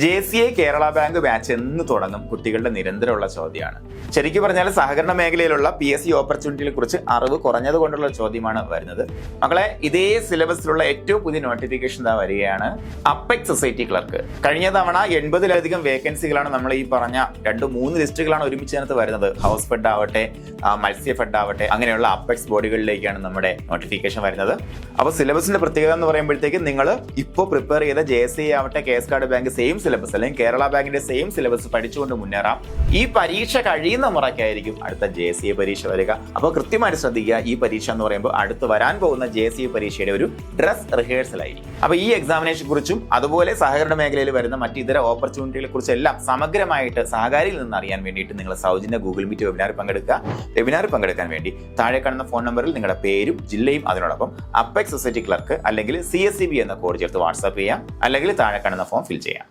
JCA Kerala bank batch എന്ന് തുടങ്ങും കുട്ടികളുടെ നിരന്തരമുള്ള ചോദ്യമാണ്. ശരിക്കും പറഞ്ഞാൽ സഹകരണ മേഖലയിലുള്ള PSC ഓപ്പർച്യൂണിറ്റിയെ കുറിച്ച് അറിവ് കുറഞ്ഞത് കൊണ്ടുള്ള ചോദ്യമാണ് വരുന്നത്. മക്കളെ, ഇതേ സിലബസിലുള്ള ഏറ്റവും പുതിയ നോട്ടിഫിക്കേഷൻ വരികയാണ്. Apex society clerk. കഴിഞ്ഞ തവണ 80-ലധികം വേക്കൻസികളാണ് നമ്മൾ ഈ പറഞ്ഞ 2-3 ലിസ്റ്റുകളാണ് ഒരുമിച്ച് വരുന്നത്. ഹൗസ് ഫെഡ് ആവട്ടെ, മത്സ്യ ഫെഡ് ആവട്ടെ, അങ്ങനെയുള്ള അപ്പെക്സ് ബോഡികളിലേക്കാണ് നമ്മുടെ നോട്ടിഫിക്കേഷൻ വരുന്നത്. അപ്പോൾ സിലബസിന്റെ പ്രത്യേകത എന്ന് പറയുമ്പോഴത്തേക്ക് നിങ്ങൾ ഇപ്പോൾ പ്രിപ്പയർ ചെയ്ത JCA ആവട്ടെ, case card bank same syllabus അല്ലെങ്കിൽ കേരള ബാങ്കിന്റെ സെയിം സിലബസ് പഠിച്ചുകൊണ്ട് മുന്നേറാം. ഈ പരീക്ഷ കഴിയുന്ന മുറയ്ക്കായിരിക്കും അടുത്ത JCA പരീക്ഷ വരിക. അപ്പോൾ കൃത്യമായിട്ട് ശ്രദ്ധിക്കുക. ഈ പരീക്ഷ എന്ന് പറയുമ്പോൾ അടുത്ത് വരാൻ പോകുന്ന JCA പരീക്ഷയുടെ ഒരു ഡ്രസ് റിഹേഴ്സൽ ആയിരിക്കും. അപ്പോൾ ഈ എക്സാമിനേഷനെ കുറിച്ചും അതുപോലെ സഹകരണ മേഖലയിൽ വരുന്ന മറ്റു ഇതര ഓപ്പർച്യൂണിറ്റികളെ കുറിച്ച് എല്ലാം സമഗ്രമായിട്ട് സഹകാരിയിൽ നിന്ന് അറിയാൻ വേണ്ടിയിട്ട് നിങ്ങൾ സൗജന്യ ഗൂഗിൾ മീറ്റ് വെബിനാറിൽ പങ്കെടുക്കുക. വെബിനാറിൽ പങ്കെടുക്കാൻ വേണ്ടി താഴെ കാണുന്ന ഫോൺ നമ്പറിൽ നിങ്ങളുടെ പേരും ജില്ലയും അതിനോടൊപ്പം അപ്പെക്സ് സൊസൈറ്റി ക്ലർക്ക് അല്ലെങ്കിൽ CSCB എന്ന കോഡ് ചേർത്ത് വാട്സാപ്പ് ചെയ്യാം, അല്ലെങ്കിൽ താഴെ കാണുന്ന ഫോം ഫിൽ ചെയ്യാം.